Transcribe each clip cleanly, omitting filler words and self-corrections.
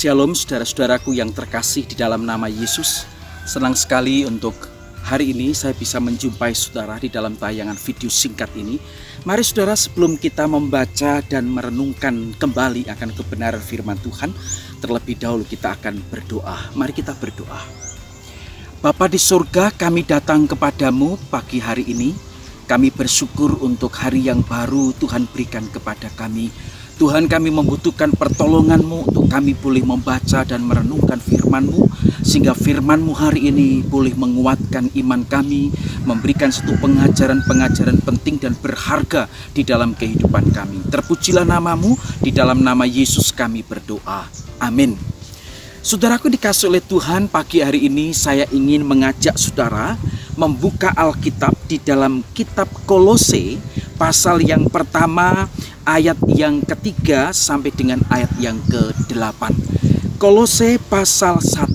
Shalom saudara-saudaraku yang terkasih di dalam nama Yesus. Senang sekali untuk hari ini saya bisa menjumpai saudara di dalam tayangan video singkat ini. Mari saudara, sebelum kita membaca dan merenungkan kembali akan kebenaran firman Tuhan, terlebih dahulu kita akan berdoa. Mari kita berdoa. Bapa di surga, kami datang kepadamu pagi hari ini. Kami bersyukur untuk hari yang baru Tuhan berikan kepada kami. Tuhan, kami membutuhkan pertolongan-Mu untuk kami boleh membaca dan merenungkan firman-Mu, sehingga firman-Mu hari ini boleh menguatkan iman kami, memberikan satu pengajaran-pengajaran penting dan berharga di dalam kehidupan kami. Terpujilah nama-Mu, di dalam nama Yesus kami berdoa. Amin. Saudaraku dikasih oleh Tuhan, pagi hari ini saya ingin mengajak saudara membuka Alkitab di dalam kitab Kolose, pasal yang pertama, ayat yang ketiga sampai dengan ayat yang ke-8. Kolose pasal 1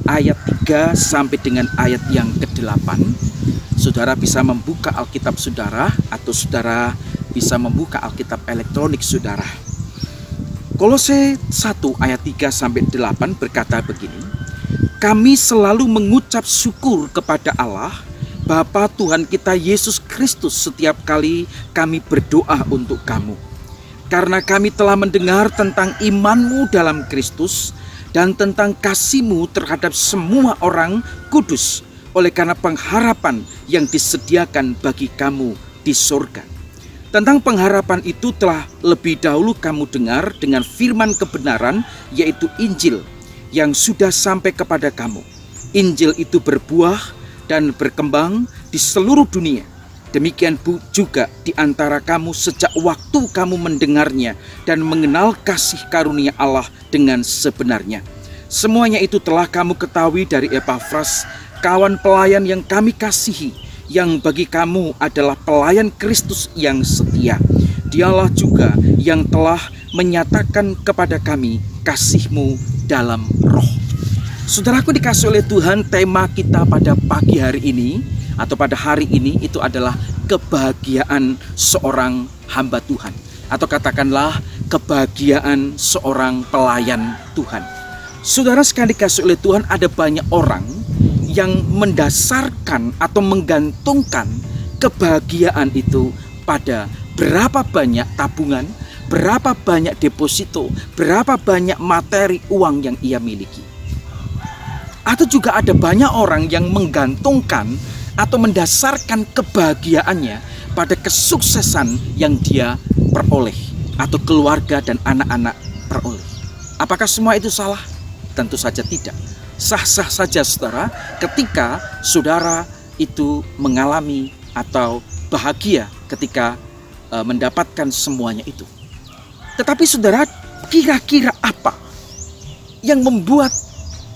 ayat 3 sampai dengan ayat yang ke-8. Saudara bisa membuka Alkitab saudara, atau saudara bisa membuka Alkitab elektronik saudara. Kolose 1 ayat 3 sampai 8 berkata begini: Kami selalu mengucap syukur kepada Allah Bapa Tuhan kita Yesus Kristus setiap kali kami berdoa untuk kamu, karena kami telah mendengar tentang iman-Mu dalam Kristus dan tentang kasih-Mu terhadap semua orang kudus, oleh karena pengharapan yang disediakan bagi kamu di surga. Tentang pengharapan itu telah lebih dahulu kamu dengar dengan firman kebenaran, yaitu Injil yang sudah sampai kepada kamu. Injil itu berbuah dan berkembang di seluruh dunia. Demikian juga di antara kamu sejak waktu kamu mendengarnya dan mengenal kasih karunia Allah dengan sebenarnya. Semuanya itu telah kamu ketahui dari Epafras, kawan pelayan yang kami kasihi, yang bagi kamu adalah pelayan Kristus yang setia. Dialah juga yang telah menyatakan kepada kami kasih-Mu dalam roh. Saudaraku dikasih oleh Tuhan, tema kita pada pagi hari ini atau pada hari ini itu adalah kebahagiaan seorang hamba Tuhan, atau katakanlah kebahagiaan seorang pelayan Tuhan. Saudara sekali dikasih oleh Tuhan, ada banyak orang yang mendasarkan atau menggantungkan kebahagiaan itu pada berapa banyak tabungan, berapa banyak deposito, berapa banyak materi uang yang ia miliki. Atau juga ada banyak orang yang menggantungkan atau mendasarkan kebahagiaannya pada kesuksesan yang dia peroleh atau keluarga dan anak-anak peroleh. Apakah semua itu salah? Tentu saja tidak. Sah-sah saja saudara ketika saudara itu mengalami atau bahagia ketika mendapatkan semuanya itu. Tetapi saudara, kira-kira apa yang membuat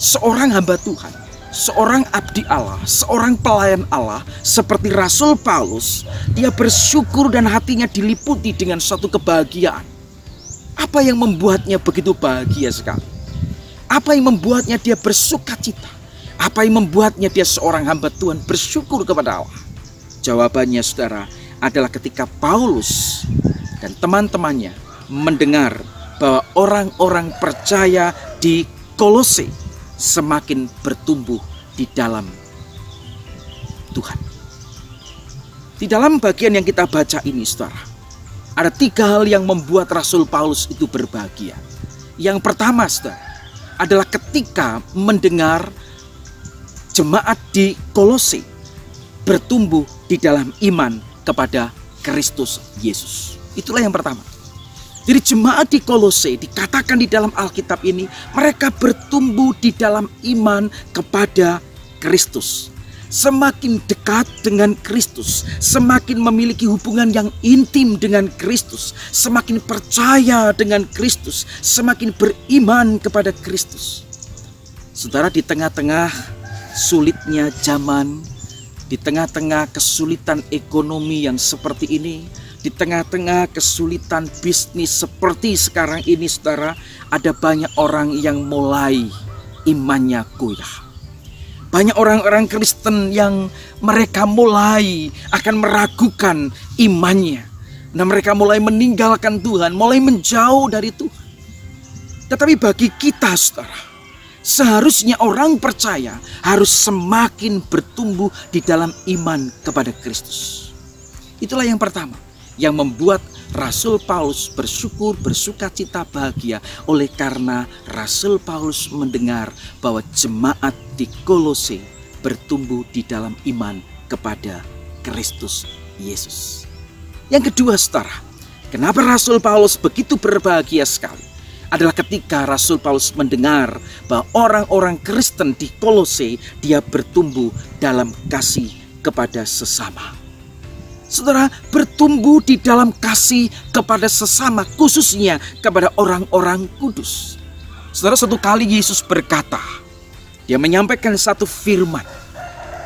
seorang hamba Tuhan, seorang abdi Allah, seorang pelayan Allah seperti Rasul Paulus, dia bersyukur dan hatinya diliputi dengan suatu kebahagiaan? Apa yang membuatnya begitu bahagia sekali? Apa yang membuatnya dia bersuka cita? Apa yang membuatnya dia seorang hamba Tuhan bersyukur kepada Allah? Jawabannya saudara adalah ketika Paulus dan teman-temannya mendengar bahwa orang-orang percaya di Kolose semakin bertumbuh di dalam Tuhan. Di dalam bagian yang kita baca ini saudara, ada 3 hal yang membuat Rasul Paulus itu berbahagia. Yang pertama saudara adalah ketika mendengar jemaat di Kolose bertumbuh di dalam iman kepada Kristus Yesus. Itulah yang pertama. Jadi jemaat di Kolose dikatakan di dalam Alkitab ini, mereka bertumbuh di dalam iman kepada Kristus. Semakin dekat dengan Kristus, semakin memiliki hubungan yang intim dengan Kristus, semakin percaya dengan Kristus, semakin beriman kepada Kristus. Saudara, di tengah-tengah sulitnya zaman, di tengah-tengah kesulitan ekonomi yang seperti ini, di tengah-tengah kesulitan bisnis seperti sekarang ini saudara, ada banyak orang yang mulai imannya goyah. Banyak orang-orang Kristen yang mereka mulai akan meragukan imannya. Nah, mereka mulai meninggalkan Tuhan, mulai menjauh dari Tuhan. Tetapi bagi kita, saudara, seharusnya orang percaya harus semakin bertumbuh di dalam iman kepada Kristus. Itulah yang pertama, yang membuat Rasul Paulus bersyukur, bersukacita, bahagia oleh karena Rasul Paulus mendengar bahwa jemaat di Kolose bertumbuh di dalam iman kepada Kristus Yesus. Yang kedua, saudara, kenapa Rasul Paulus begitu berbahagia sekali adalah ketika Rasul Paulus mendengar bahwa orang-orang Kristen di Kolose dia bertumbuh dalam kasih kepada sesama. Saudara, bertumbuh di dalam kasih kepada sesama, khususnya kepada orang-orang kudus. Saudara, suatu kali Yesus berkata, dia menyampaikan satu firman.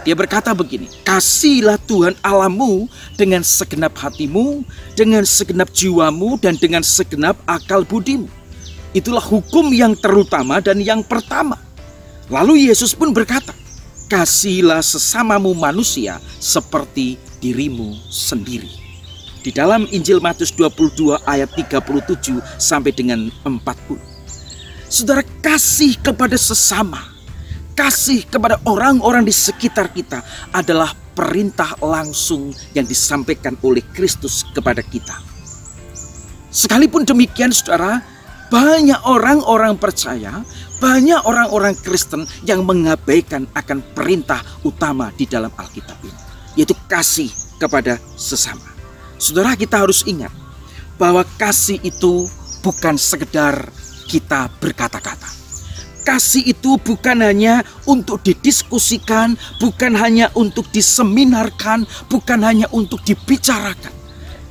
Dia berkata begini, "Kasihilah Tuhan Allahmu dengan segenap hatimu, dengan segenap jiwamu, dan dengan segenap akal budimu." Itulah hukum yang terutama dan yang pertama. Lalu Yesus pun berkata, "Kasihilah sesamamu manusia seperti dirimu sendiri." Di dalam Injil Matius 22 ayat 37 sampai dengan 40. Saudara, kasih kepada sesama, kasih kepada orang-orang di sekitar kita adalah perintah langsung yang disampaikan oleh Kristus kepada kita. Sekalipun demikian, saudara, banyak orang-orang percaya, banyak orang-orang Kristen yang mengabaikan akan perintah utama di dalam Alkitab ini, yaitu kasih kepada sesama. Saudara, kita harus ingat bahwa kasih itu bukan sekedar kita berkata-kata. Kasih itu bukan hanya untuk didiskusikan, bukan hanya untuk diseminarkan, bukan hanya untuk dibicarakan.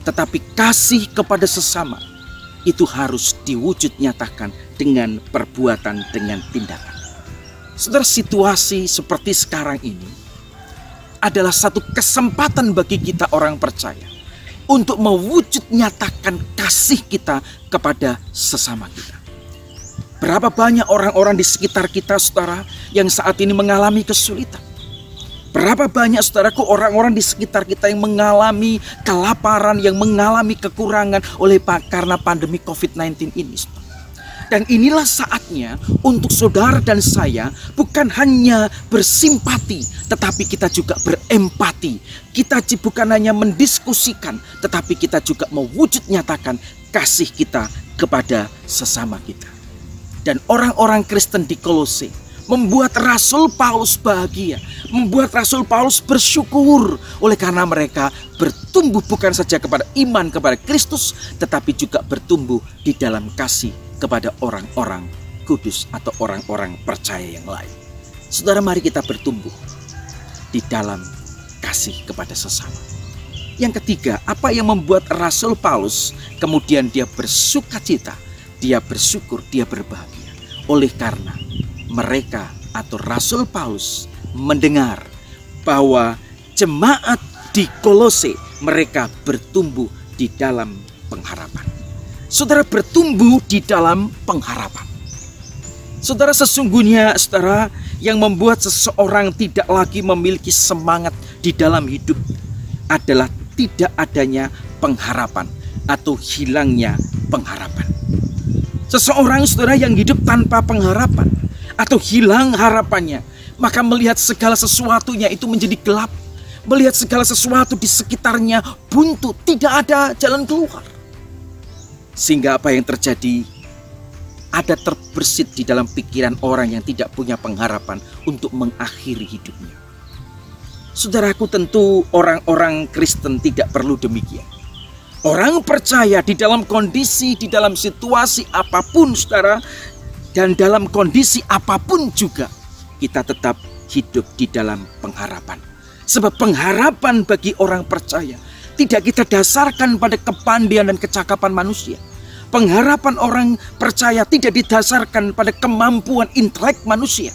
Tetapi kasih kepada sesama itu harus diwujud nyatakan dengan perbuatan, dengan tindakan. Saudara, situasi seperti sekarang ini adalah satu kesempatan bagi kita orang percaya untuk mewujud nyatakan kasih kita kepada sesama kita. Berapa banyak orang-orang di sekitar kita, saudara, yang saat ini mengalami kesulitan. Berapa banyak, saudaraku, orang-orang di sekitar kita yang mengalami kelaparan, yang mengalami kekurangan karena pandemi COVID-19 ini. Dan inilah saatnya untuk saudara dan saya bukan hanya bersimpati, tetapi kita juga berempati. Kita bukan hanya mendiskusikan, tetapi kita juga mewujud nyatakan kasih kita kepada sesama kita. Dan orang-orang Kristen di Kolose membuat Rasul Paulus bahagia, membuat Rasul Paulus bersyukur oleh karena mereka bertumbuh bukan saja kepada iman kepada Kristus, tetapi juga bertumbuh di dalam kasih kepada orang-orang kudus atau orang-orang percaya yang lain. Saudara, mari kita bertumbuh di dalam kasih kepada sesama. Yang ketiga, apa yang membuat Rasul Paulus kemudian dia bersukacita, dia bersyukur, dia berbahagia? Oleh karena mereka atau Rasul Paulus mendengar bahwa jemaat di Kolose mereka bertumbuh di dalam pengharapan. Saudara, bertumbuh di dalam pengharapan. Saudara, sesungguhnya saudara, yang membuat seseorang tidak lagi memiliki semangat di dalam hidup adalah tidak adanya pengharapan atau hilangnya pengharapan. Seseorang, saudara, yang hidup tanpa pengharapan atau hilang harapannya, maka melihat segala sesuatunya itu menjadi gelap, melihat segala sesuatu di sekitarnya buntu, tidak ada jalan keluar. Sehingga apa yang terjadi? Ada terbersit di dalam pikiran orang yang tidak punya pengharapan untuk mengakhiri hidupnya. Saudaraku, tentu orang-orang Kristen tidak perlu demikian. Orang percaya di dalam kondisi, di dalam situasi apapun, saudara, dan dalam kondisi apapun juga, kita tetap hidup di dalam pengharapan. Sebab pengharapan bagi orang percaya tidak kita dasarkan pada kepandaian dan kecakapan manusia. Pengharapan orang percaya tidak didasarkan pada kemampuan intelek manusia.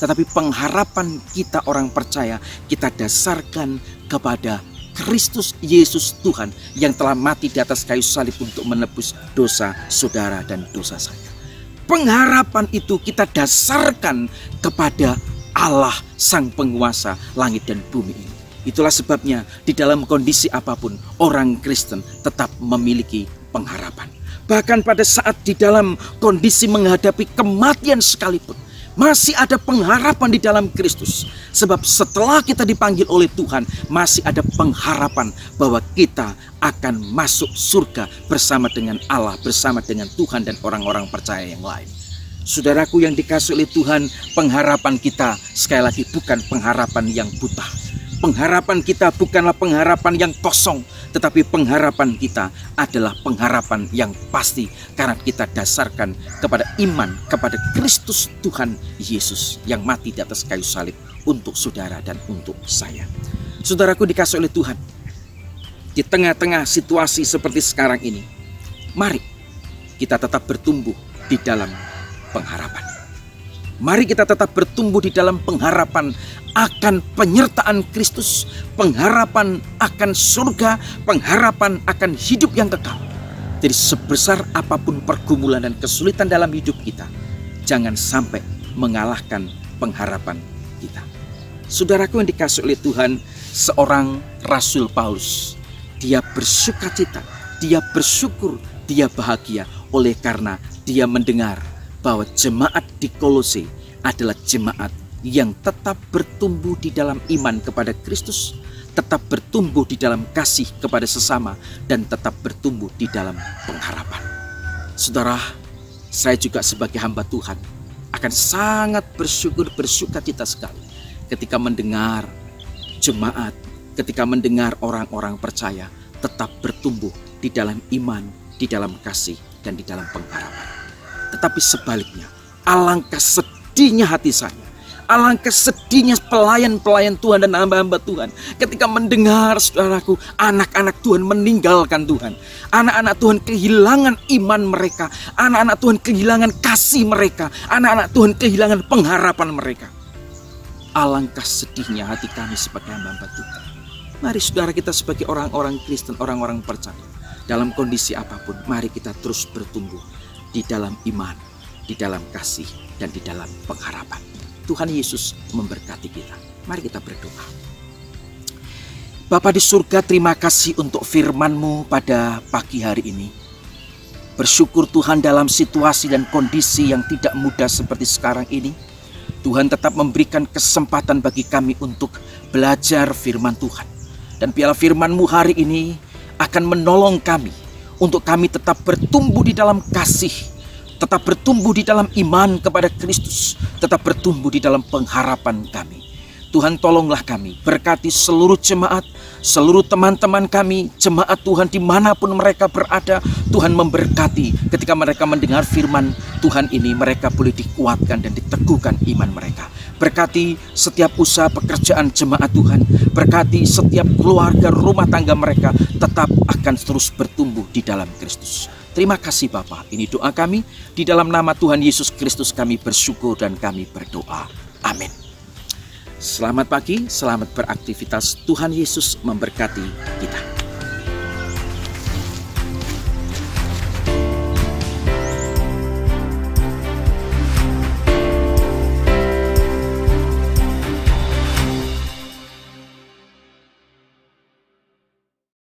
Tetapi pengharapan kita orang percaya kita dasarkan kepada Kristus Yesus Tuhan yang telah mati di atas kayu salib untuk menebus dosa saudara dan dosa saya. Pengharapan itu kita dasarkan kepada Allah Sang Penguasa langit dan bumi ini. Itulah sebabnya di dalam kondisi apapun orang Kristen tetap memiliki pengharapan. Bahkan pada saat di dalam kondisi menghadapi kematian sekalipun, masih ada pengharapan di dalam Kristus. Sebab setelah kita dipanggil oleh Tuhan, masih ada pengharapan bahwa kita akan masuk surga bersama dengan Allah, bersama dengan Tuhan dan orang-orang percaya yang lain. Saudaraku yang dikasihi oleh Tuhan, pengharapan kita sekali lagi bukan pengharapan yang buta. Pengharapan kita bukanlah pengharapan yang kosong, tetapi pengharapan kita adalah pengharapan yang pasti karena kita dasarkan kepada iman kepada Kristus Tuhan Yesus yang mati di atas kayu salib untuk saudara dan untuk saya. Saudaraku dikasihi oleh Tuhan, di tengah-tengah situasi seperti sekarang ini, mari kita tetap bertumbuh di dalam pengharapan. Mari kita tetap bertumbuh di dalam pengharapan akan penyertaan Kristus, pengharapan akan surga, pengharapan akan hidup yang kekal. Jadi sebesar apapun pergumulan dan kesulitan dalam hidup kita, jangan sampai mengalahkan pengharapan kita. Saudaraku yang dikasihi oleh Tuhan, seorang Rasul Paulus, dia bersukacita, dia bersyukur, dia bahagia oleh karena dia mendengar bahwa jemaat di Kolose adalah jemaat yang tetap bertumbuh di dalam iman kepada Kristus, tetap bertumbuh di dalam kasih kepada sesama, dan tetap bertumbuh di dalam pengharapan. Saudara, saya juga sebagai hamba Tuhan akan sangat bersukacita sekali ketika mendengar jemaat, ketika mendengar orang-orang percaya tetap bertumbuh di dalam iman, di dalam kasih, dan di dalam pengharapan. Tetapi sebaliknya, alangkah sedihnya hati saya, alangkah sedihnya pelayan-pelayan Tuhan dan hamba-hamba Tuhan ketika mendengar, saudaraku, anak-anak Tuhan meninggalkan Tuhan. Anak-anak Tuhan kehilangan iman mereka, anak-anak Tuhan kehilangan kasih mereka, anak-anak Tuhan kehilangan pengharapan mereka. Alangkah sedihnya hati kami sebagai hamba-hamba Tuhan. Mari saudara, kita sebagai orang-orang Kristen, orang-orang percaya, dalam kondisi apapun, mari kita terus bertumbuh di dalam iman, di dalam kasih, dan di dalam pengharapan. Tuhan Yesus memberkati kita. Mari kita berdoa. Bapa di surga, terima kasih untuk firman-Mu pada pagi hari ini. Bersyukur Tuhan dalam situasi dan kondisi yang tidak mudah seperti sekarang ini, Tuhan tetap memberikan kesempatan bagi kami untuk belajar firman Tuhan. Dan biarlah firman-Mu hari ini akan menolong kami untuk kami tetap bertumbuh di dalam kasih, tetap bertumbuh di dalam iman kepada Kristus, tetap bertumbuh di dalam pengharapan kami. Tuhan, tolonglah kami, berkati seluruh jemaat, seluruh teman-teman kami, jemaat Tuhan dimanapun mereka berada. Tuhan memberkati ketika mereka mendengar firman Tuhan ini, mereka boleh dikuatkan dan diteguhkan iman mereka. Berkati setiap usaha pekerjaan jemaat Tuhan, berkati setiap keluarga rumah tangga mereka tetap akan terus bertumbuh di dalam Kristus. Terima kasih Bapa, ini doa kami, di dalam nama Tuhan Yesus Kristus kami bersyukur dan kami berdoa. Amin. Selamat pagi, selamat beraktivitas. Tuhan Yesus memberkati kita.